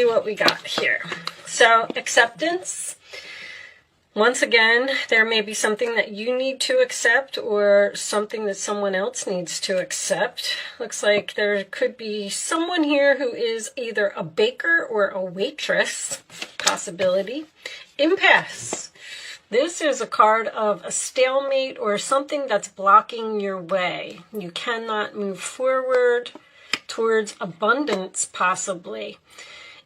See what we got here. So, acceptance. Once again, there may be something that you need to accept or something that someone else needs to accept. Looks like there could be someone here who is either a baker or a waitress. Possibility. Impasse. This is a card of a stalemate or something that's blocking your way. You cannot move forward towards abundance, possibly.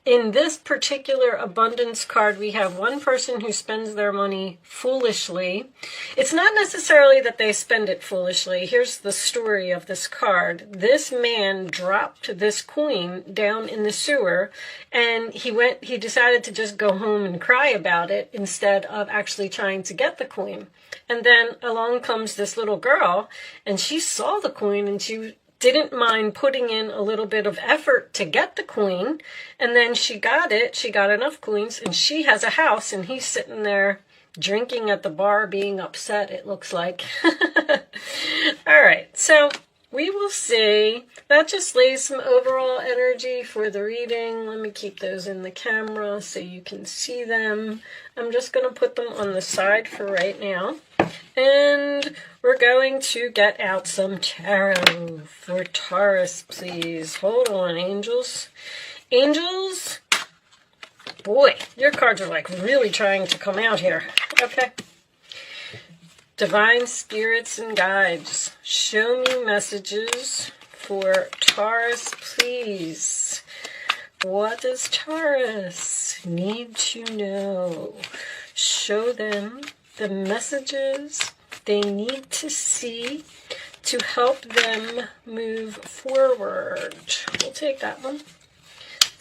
In this particular abundance card, we have one person who spends their money foolishly. It's not necessarily that they spend it foolishly. Here's the story of this card. This man dropped this coin down in the sewer, and he decided to just go home and cry about it instead of actually trying to get the coin. And then along comes this little girl, and she saw the coin, and she didn't mind putting in a little bit of effort to get the coin, and then she got it. She got enough coins, and she has a house, and he's sitting there drinking at the bar, being upset, it looks like. All right, so we will see. That just lays some overall energy for the reading. Let me keep those in the camera so you can see them. I'm just going to put them on the side for right now. And we're going to get out some tarot for Taurus, please. Hold on, angels. Angels, boy, your cards are like really trying to come out here. Okay. Divine spirits and guides, show me messages for Taurus, please. What does Taurus need to know? Show them the messages they need to see to help them move forward. We'll take that one.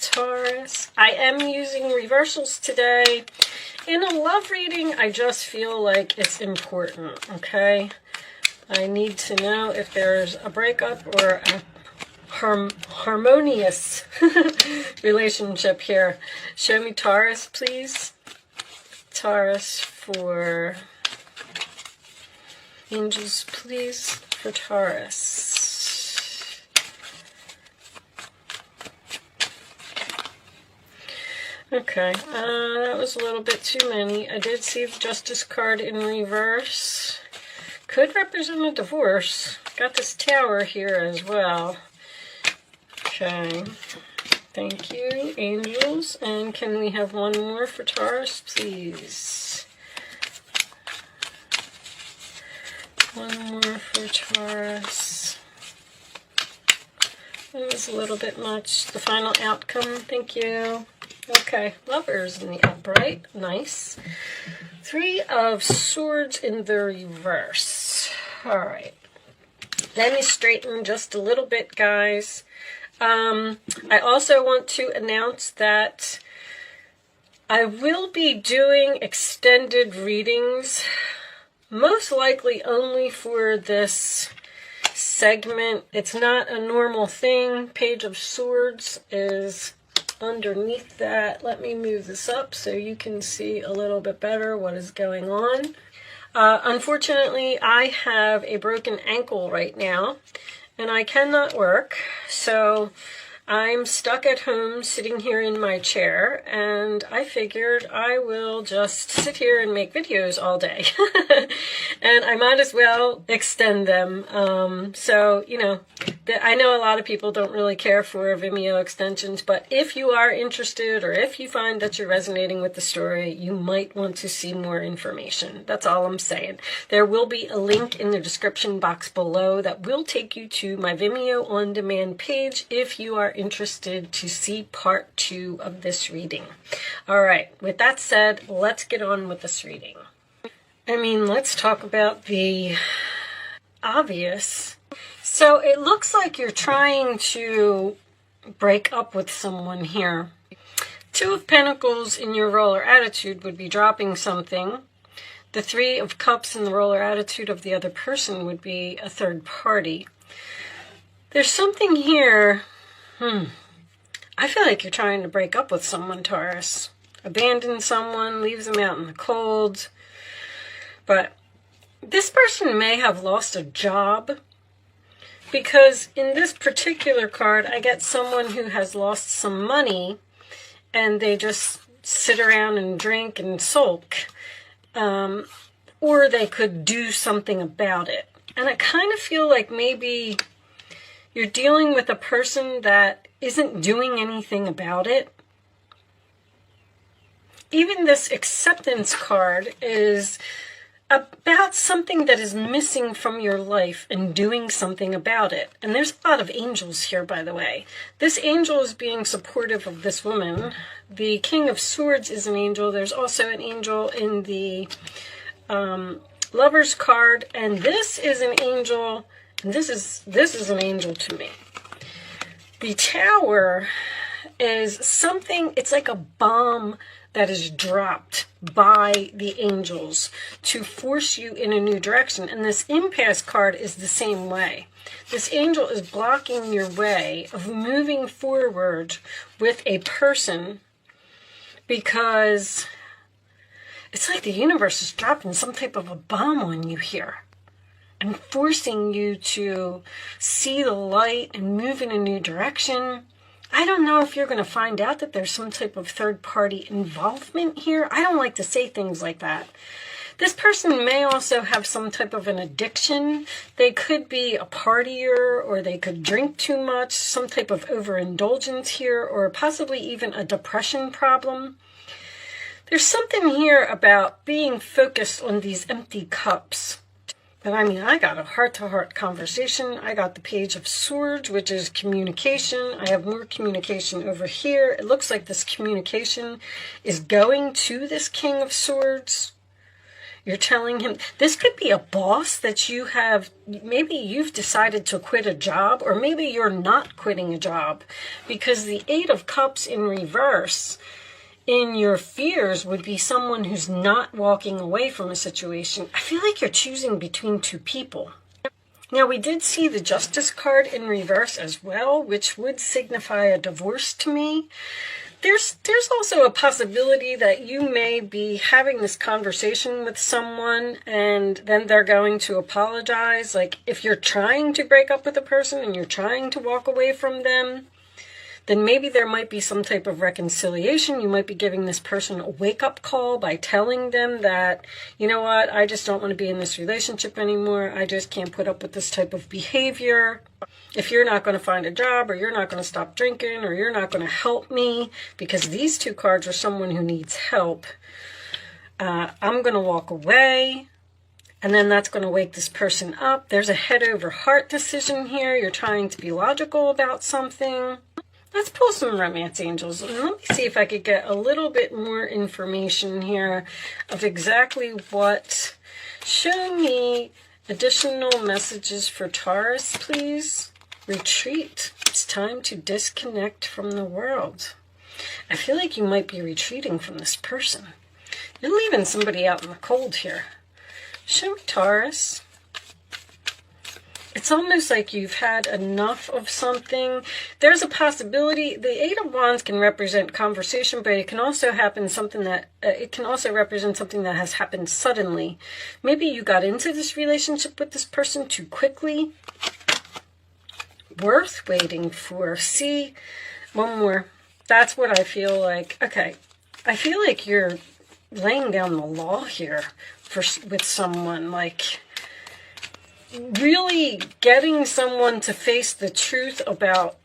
Taurus. I am using reversals today. In a love reading, I just feel like it's important, okay? I need to know if there's a breakup or a harmonious relationship here. Show me Taurus, please. Taurus for angels, please, for Taurus. Okay, that was a little bit too many. I did see the Justice card in reverse. Could represent a divorce. Got this Tower here as well. Okay. Thank you, angels. And can we have one more for Taurus, please? One more for Taurus. That was a little bit much. The final outcome, thank you. Okay, Lovers in the upright, nice. Three of Swords in the reverse. All right. Let me straighten just a little bit, guys. I also want to announce that I will be doing extended readings, most likely only for this segment. It's not a normal thing. Page of Swords is underneath that. Let me move this up so you can see a little bit better what is going on. Unfortunately, I have a broken ankle right now, and I cannot work, so I'm stuck at home sitting here in my chair, and I figured I will just sit here and make videos all day. And I might as well extend them. So, you know, I know a lot of people don't really care for Vimeo extensions, but if you are interested or if you find that you're resonating with the story, you might want to see more information. That's all I'm saying. There will be a link in the description box below that will take you to my Vimeo on-demand page if you are interested to see part 2 of this reading. All right, with that said, let's get on with this reading. I mean, let's talk about the obvious. So it looks like you're trying to break up with someone here. 2 of Pentacles in your roller attitude would be dropping something. The 3 of Cups in the roller attitude of the other person would be a third party. There's something here. I feel like you're trying to break up with someone, Taurus. Abandon someone, leaves them out in the cold. But this person may have lost a job, because in this particular card, I get someone who has lost some money, and they just sit around and drink and sulk. Or they could do something about it. And I kind of feel like maybe you're dealing with a person that isn't doing anything about it. Even this acceptance card is about something that is missing from your life and doing something about it. And there's a lot of angels here, by the way. This angel is being supportive of this woman. The King of Swords is an angel. There's also an angel in the Lover's card, and this is an angel, and this is an angel to me. The Tower is something, it's like a bomb that is dropped by the angels to force you in a new direction. And this impasse card is the same way. This angel is blocking your way of moving forward with a person, because it's like the universe is dropping some type of a bomb on you here and forcing you to see the light and move in a new direction. I don't know if you're going to find out that there's some type of third-party involvement here. I don't like to say things like that. This person may also have some type of an addiction. They could be a partier, or they could drink too much, some type of overindulgence here, or possibly even a depression problem. There's something here about being focused on these empty cups. But I mean, I got a heart-to-heart conversation. I got the Page of Swords, which is communication. I have more communication over here. It looks like this communication is going to this King of Swords. You're telling him, this could be a boss that you have, maybe you've decided to quit a job, or maybe you're not quitting a job, because the Eight of Cups in reverse in your fears would be someone who's not walking away from a situation. I feel like you're choosing between two people. Now, we did see the Justice card in reverse as well, which would signify a divorce to me. There's also a possibility that you may be having this conversation with someone and then they're going to apologize. Like, if you're trying to break up with a person and you're trying to walk away from them, then maybe there might be some type of reconciliation. You might be giving this person a wake-up call by telling them that, you know what, I just don't want to be in this relationship anymore. I just can't put up with this type of behavior. If you're not going to find a job, or you're not going to stop drinking, or you're not going to help me, because these two cards are someone who needs help, I'm going to walk away. And then that's going to wake this person up. There's a head over heart decision here. You're trying to be logical about something. Let's pull some romance angels, and let me see if I could get a little bit more information here of exactly what. Show me additional messages for Taurus, please. Retreat. It's time to disconnect from the world. I feel like you might be retreating from this person. You're leaving somebody out in the cold here. Show me Taurus. It's almost like you've had enough of something. There's a possibility. The Eight of Wands can represent conversation, but it can also happen something that it can also represent something that has happened suddenly. Maybe you got into this relationship with this person too quickly. Worth waiting for. See, one more. That's what I feel like. Okay, I feel like you're laying down the law here with someone, like really getting someone to face the truth about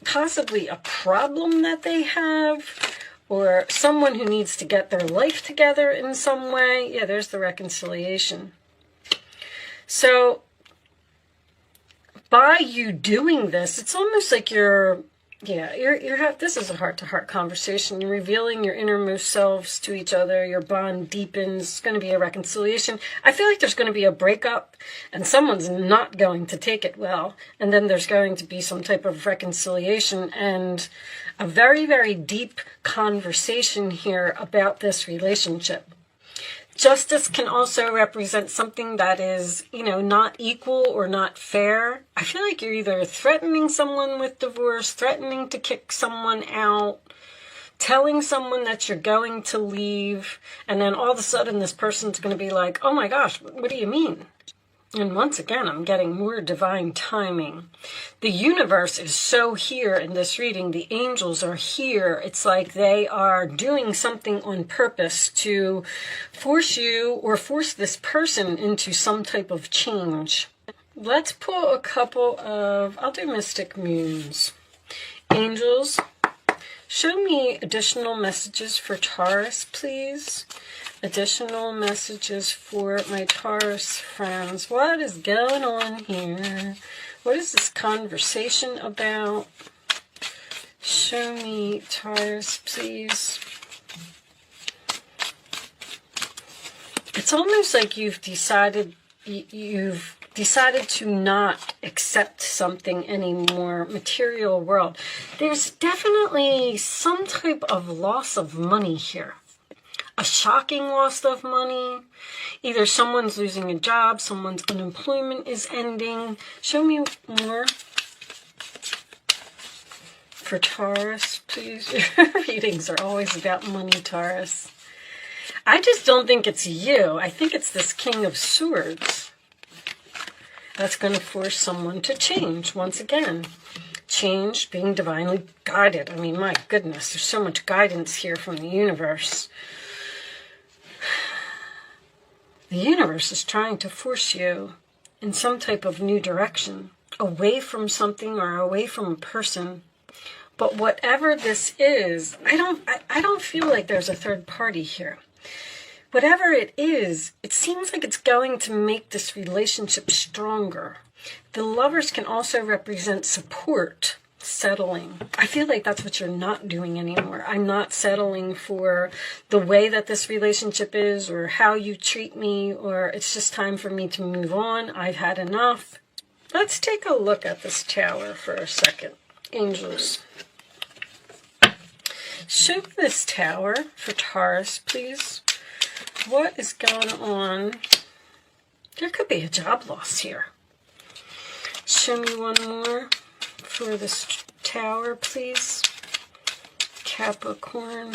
possibly a problem that they have, or someone who needs to get their life together in some way. Yeah, there's the reconciliation. So by you doing this, it's almost like you're this is a heart-to-heart conversation. You're revealing your innermost selves to each other. Your bond deepens. It's going to be a reconciliation. I feel like there's going to be a breakup, and someone's not going to take it well. And then there's going to be some type of reconciliation and a very, very deep conversation here about this relationship. Justice can also represent something that is, not equal or not fair. I feel like you're either threatening someone with divorce, threatening to kick someone out, telling someone that you're going to leave, and then all of a sudden this person's going to be like, oh my gosh, what do you mean? And once again, I'm getting more divine timing. The universe is so here in this reading. The angels are here. It's like they are doing something on purpose to force you or force this person into some type of change. Let's pull a couple of, I'll do mystic moons. Angels, show me additional messages for Taurus, please. Additional messages for my Taurus friends. What is going on here? What is this conversation about? Show me Taurus, please. It's almost like you've decided to not accept something anymore, material world. There's definitely some type of loss of money here. A shocking loss of money. Either someone's losing a job, someone's unemployment is ending. Show me more for Taurus, please. Your readings are always about money, Taurus. I just don't think it's you. I think it's this King of Swords that's going to force someone to change once again. Change, being divinely guided. I mean, my goodness, there's so much guidance here from the universe. The universe is trying to force you in some type of new direction, away from something or away from a person. But whatever this is, I don't feel like there's a third party here. Whatever it is, it seems like it's going to make this relationship stronger. The lovers can also represent support, settling. I feel like that's what you're not doing anymore. I'm not settling for the way that this relationship is or how you treat me, or it's just time for me to move on. I've had enough. Let's take a look at this tower for a second. Angels, show this tower for Taurus, please. What is going on? There could be a job loss here. Show me one more for this tower, please. Capricorn.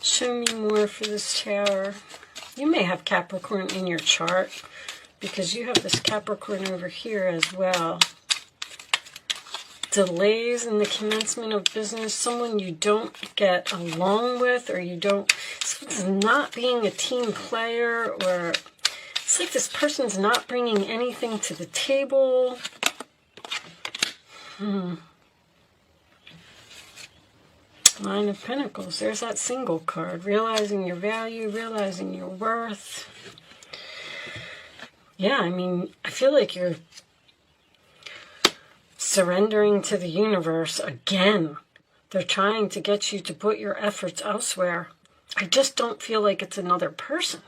Show me more for this tower. You may have Capricorn in your chart because you have this Capricorn over here as well. Delays in the commencement of business. Someone you don't get along with, or you don't, someone's not being a team player, or it's like this person's not bringing anything to the table. Nine of Pentacles. There's that single card. Realizing your value, realizing your worth. Yeah, I mean, I feel like you're surrendering to the universe again. They're trying to get you to put your efforts elsewhere. I just don't feel like it's another person.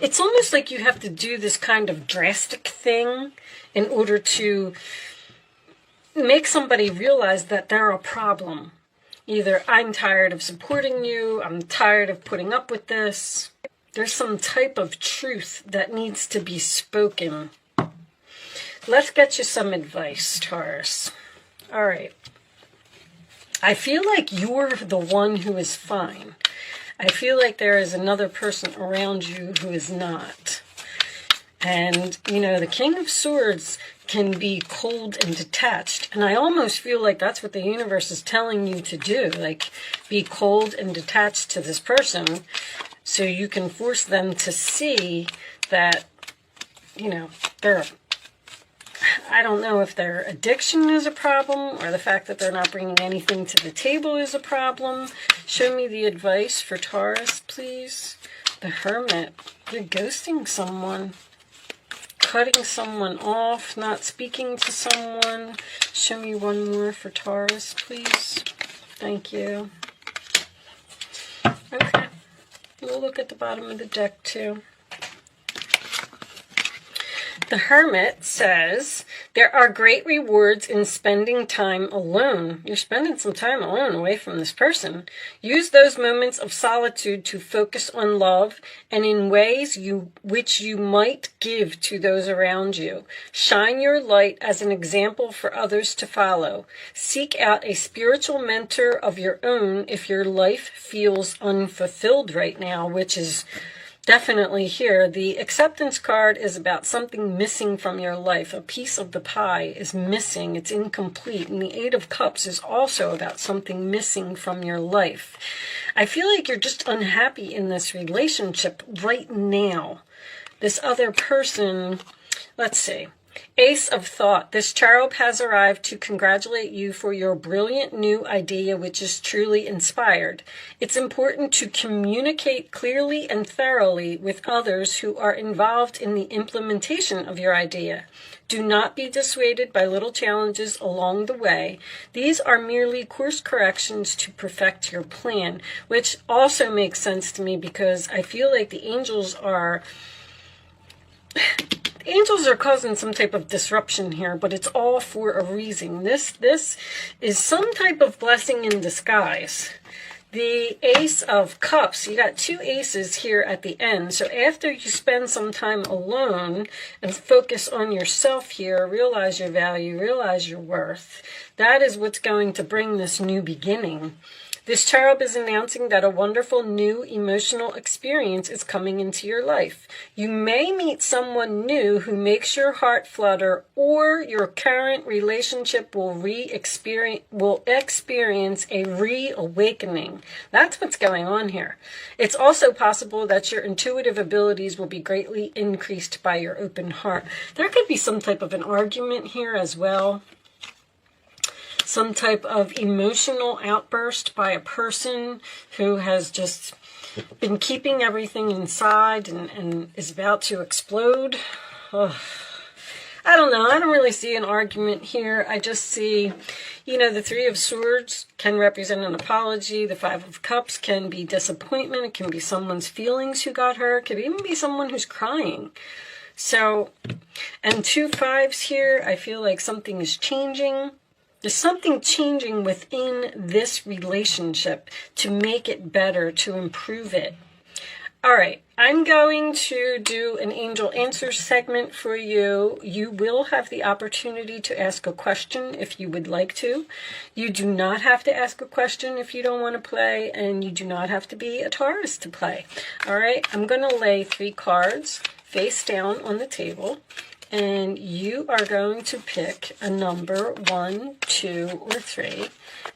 It's almost like you have to do this kind of drastic thing in order to make somebody realize that they're a problem. Either I'm tired of supporting you, I'm tired of putting up with this. There's some type of truth that needs to be spoken. Let's get you some advice, Taurus. All right. I feel like you're the one who is fine. I feel like there is another person around you who is not. And, you know, the King of Swords can be cold and detached. And I almost feel like that's what the universe is telling you to do. Like, be cold and detached to this person so you can force them to see that, you know, I don't know if their addiction is a problem or the fact that they're not bringing anything to the table is a problem. Show me the advice for Taurus, please. The Hermit. You're ghosting someone. Cutting someone off. Not speaking to someone. Show me one more for Taurus, please. Thank you. Okay. We'll look at the bottom of the deck, too. The Hermit says, there are great rewards in spending time alone. You're spending some time alone away from this person. Use those moments of solitude to focus on love and in ways which you might give to those around you. Shine your light as an example for others to follow. Seek out a spiritual mentor of your own if your life feels unfulfilled right now, which is definitely here. The acceptance card is about something missing from your life. A piece of the pie is missing. It's incomplete. And the Eight of Cups is also about something missing from your life. I feel like you're just unhappy in this relationship right now. This other person, let's see. Ace of Thought. This cherub has arrived to congratulate you for your brilliant new idea, which is truly inspired. It's important to communicate clearly and thoroughly with others who are involved in the implementation of your idea. Do not be dissuaded by little challenges along the way. These are merely course corrections to perfect your plan, which also makes sense to me because I feel like the angels are causing some type of disruption here, but it's all for a reason. This is some type of blessing in disguise. The Ace of Cups, you got two aces here at the end. So after you spend some time alone and focus on yourself here, realize your value, realize your worth, that is what's going to bring this new beginning. This cherub is announcing that a wonderful new emotional experience is coming into your life. You may meet someone new who makes your heart flutter, or your current relationship will experience a reawakening. That's what's going on here. It's also possible that your intuitive abilities will be greatly increased by your open heart. There could be some type of an argument here as well. Some type of emotional outburst by a person who has just been keeping everything inside and is about to explode. Ugh. I don't know. I don't really see an argument here. I just see, the Three of Swords can represent an apology. The Five of Cups can be disappointment. It can be someone's feelings who got hurt. It could even be someone who's crying. So, and two fives here, I feel like something is changing. There's something changing within this relationship to make it better, to improve it. All right, I'm going to do an angel answer segment for you. You will have the opportunity to ask a question if you would like to. You do not have to ask a question if you don't want to play, and you do not have to be a Taurus to play. All right, I'm going to lay 3 cards face down on the table. And you are going to pick a number 1, 2, or 3.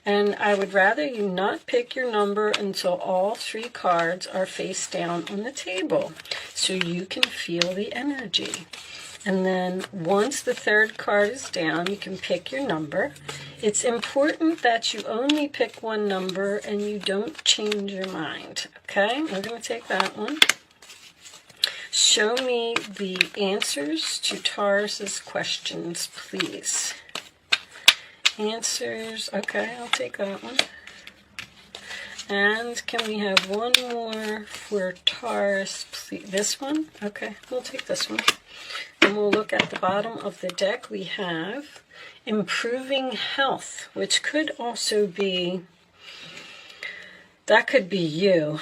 And I would rather you not pick your number until all 3 cards are face down on the table, so you can feel the energy. And then once the 3rd card is down, you can pick your number. It's important that you only pick one number and you don't change your mind. Okay, we're going to take that one. Show me the answers to Taurus's questions, please. Answers. Okay, I'll take that one. And can we have one more for Taurus, please? This one? Okay, we'll take this one. And we'll look at the bottom of the deck. We have improving health, which could also be, that could be you.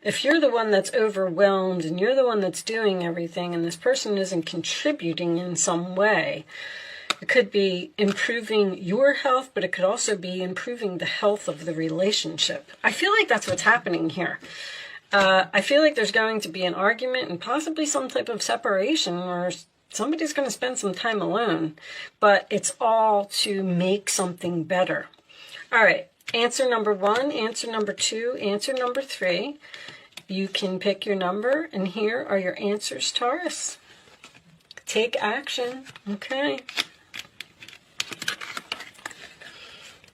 If you're the one that's overwhelmed and you're the one that's doing everything and this person isn't contributing in some way, it could be improving your health, but it could also be improving the health of the relationship. I feel like that's what's happening here. I feel like there's going to be an argument and possibly some type of separation where somebody's going to spend some time alone, but it's all to make something better. All right, answer number 1, answer number 2, answer number 3. You can pick your number, and here are your answers, Taurus. Take action. Okay.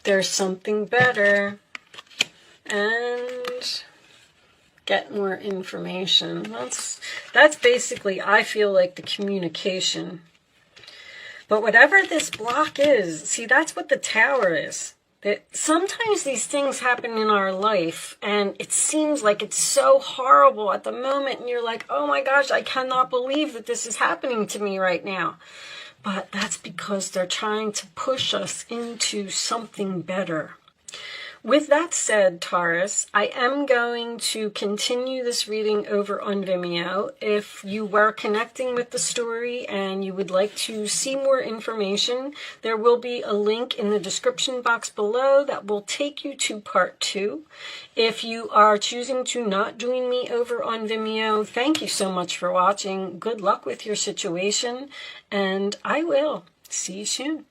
There's something better. And get more information. That's basically, I feel like, the communication. But whatever this block is, see, that's what the Tower is. That sometimes these things happen in our life and it seems like it's so horrible at the moment and you're like, oh my gosh, I cannot believe that this is happening to me right now. But that's because they're trying to push us into something better. With that said, Taurus, I am going to continue this reading over on Vimeo. If you were connecting with the story and you would like to see more information, there will be a link in the description box below that will take you to part 2. If you are choosing to not join me over on Vimeo, thank you so much for watching. Good luck with your situation, and I will see you soon.